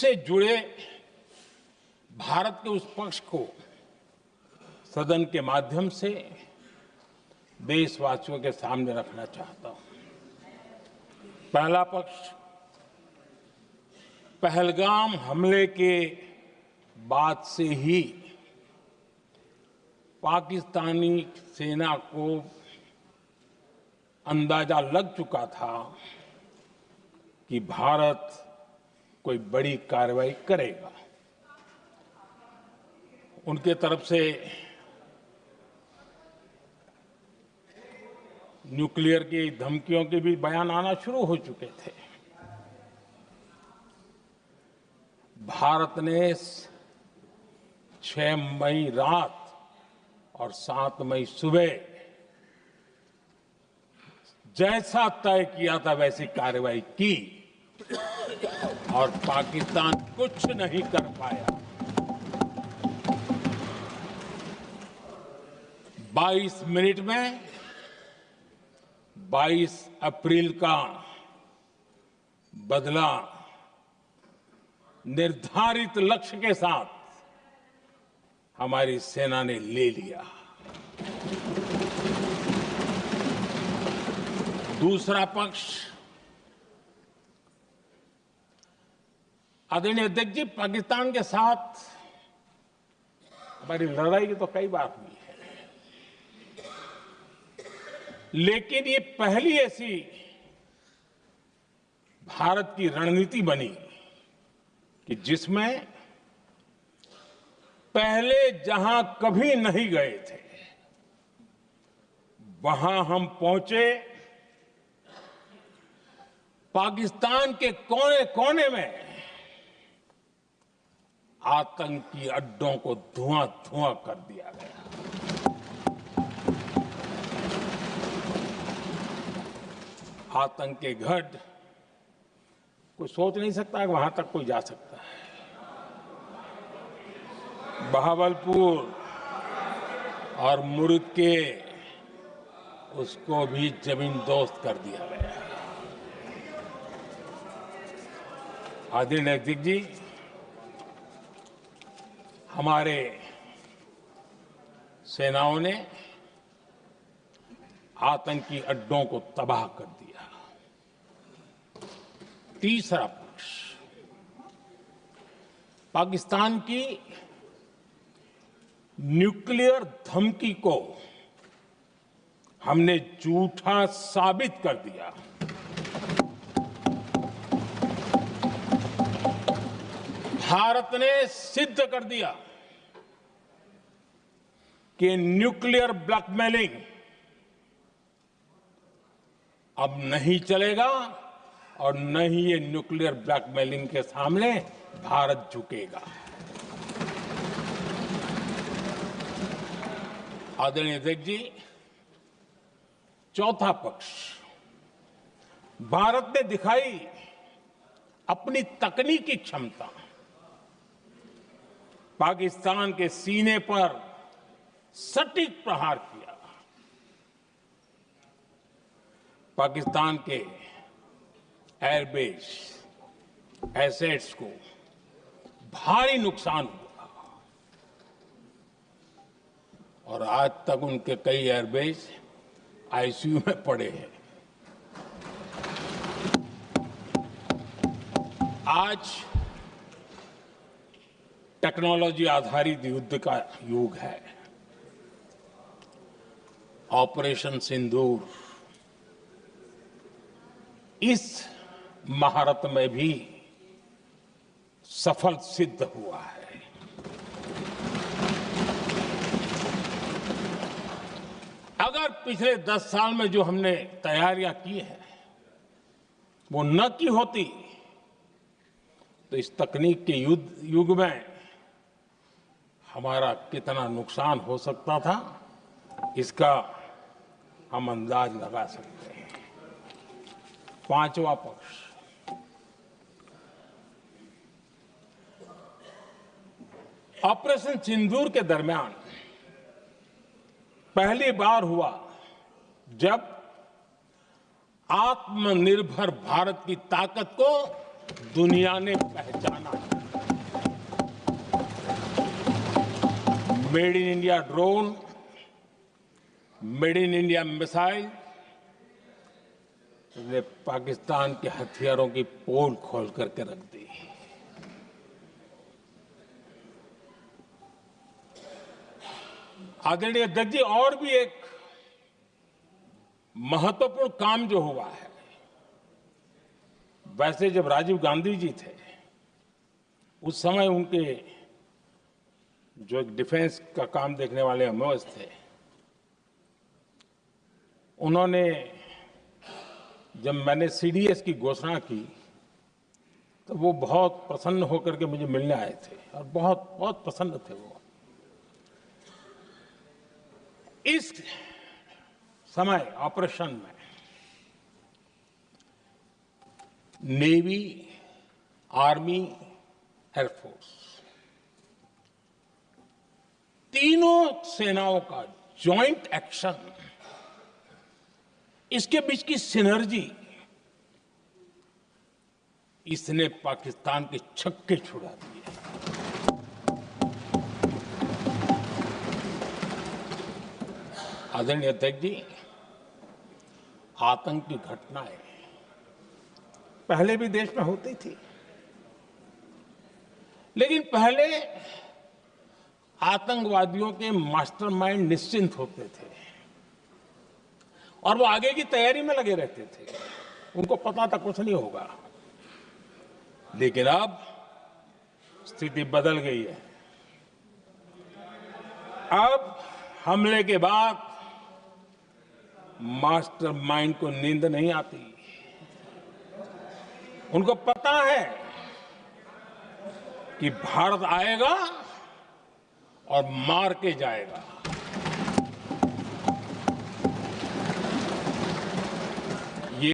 उससे जुड़े भारत के उस पक्ष को सदन के माध्यम से देशवासियों के सामने रखना चाहता हूं। पहला पक्ष, पहलगाम हमले के बाद से ही पाकिस्तानी सेना को अंदाजा लग चुका था कि भारत कोई बड़ी कार्रवाई करेगा। उनके तरफ से न्यूक्लियर की धमकियों के भी बयान आना शुरू हो चुके थे। भारत ने 6 मई रात और 7 मई सुबह जैसा तय किया था वैसी कार्रवाई की और पाकिस्तान कुछ नहीं कर पाया। 22 मिनट में 22 अप्रैल का बदला निर्धारित लक्ष्य के साथ हमारी सेना ने ले लिया। दूसरा पक्ष, आदरणीय अध्यक्ष जी, पाकिस्तान के साथ हमारी लड़ाई तो कई बार हुई है, लेकिन ये पहली ऐसी भारत की रणनीति बनी कि जिसमें पहले जहां कभी नहीं गए थे वहां हम पहुंचे। पाकिस्तान के कोने कोने में आतंकी अड्डों को धुआं धुआं कर दिया गया। आतंक के गढ़ कोई सोच नहीं सकता कि वहां तक कोई जा सकता है। बहावलपुर और मुर्ग के उसको भी जमीन दोस्त कर दिया गया। आदरणीय अध्यक्ष जी, हमारे सेनाओं ने आतंकी अड्डों को तबाह कर दिया। तीसरा पक्ष, पाकिस्तान की न्यूक्लियर धमकी को हमने झूठा साबित कर दिया। भारत ने सिद्ध कर दिया कि न्यूक्लियर ब्लैकमेलिंग अब नहीं चलेगा और न ही ये न्यूक्लियर ब्लैकमेलिंग के सामने भारत झुकेगा। आदरणीय अध्यक्ष जी, चौथा पक्ष, भारत ने दिखाई अपनी तकनीकी क्षमता। पाकिस्तान के सीने पर सटीक प्रहार किया। पाकिस्तान के एयरबेस एसेट्स को भारी नुकसान हुआ और आज तक उनके कई एयरबेस आईसीयू में पड़े हैं। आज टेक्नोलॉजी आधारित युद्ध का युग है। ऑपरेशन सिंदूर इस महारत में भी सफल सिद्ध हुआ है। अगर पिछले 10 साल में जो हमने तैयारियां की हैं वो न की होती तो इस तकनीक के युग में हमारा कितना नुकसान हो सकता था, इसका हम अंदाज लगा सकते हैं। पांचवा पक्ष, ऑपरेशन सिंदूर के दरमियान पहली बार हुआ जब आत्मनिर्भर भारत की ताकत को दुनिया ने पहचाना। Made in India drone, made in India missile ने पाकिस्तान के हथियारों की पोल खोल करके रख दी। आदरणीय अध्यक्ष जी, और भी एक महत्वपूर्ण काम जो हुआ है, वैसे जब राजीव गांधी जी थे उस समय उनके जो एक डिफेंस का काम देखने वाले एमओएस थे, उन्होंने जब मैंने सीडीएस की घोषणा की तो वो बहुत प्रसन्न होकर के मुझे मिलने आए थे और बहुत बहुत प्रसन्न थे वो। इस समय ऑपरेशन में नेवी, आर्मी, एयरफोर्स, तीनों सेनाओं का जॉइंट एक्शन, इसके बीच की सिनर्जी, इसने पाकिस्तान के छक्के छुड़ा दिए। आदरणीय अध्यक्ष जी, आतंक की घटनाएं पहले भी देश में होती थी, लेकिन पहले आतंकवादियों के मास्टरमाइंड निश्चिंत होते थे और वो आगे की तैयारी में लगे रहते थे, उनको पता था कुछ नहीं होगा। लेकिन अब स्थिति बदल गई है। अब हमले के बाद मास्टरमाइंड को नींद नहीं आती। उनको पता है कि भारत आएगा और मार के जाएगा।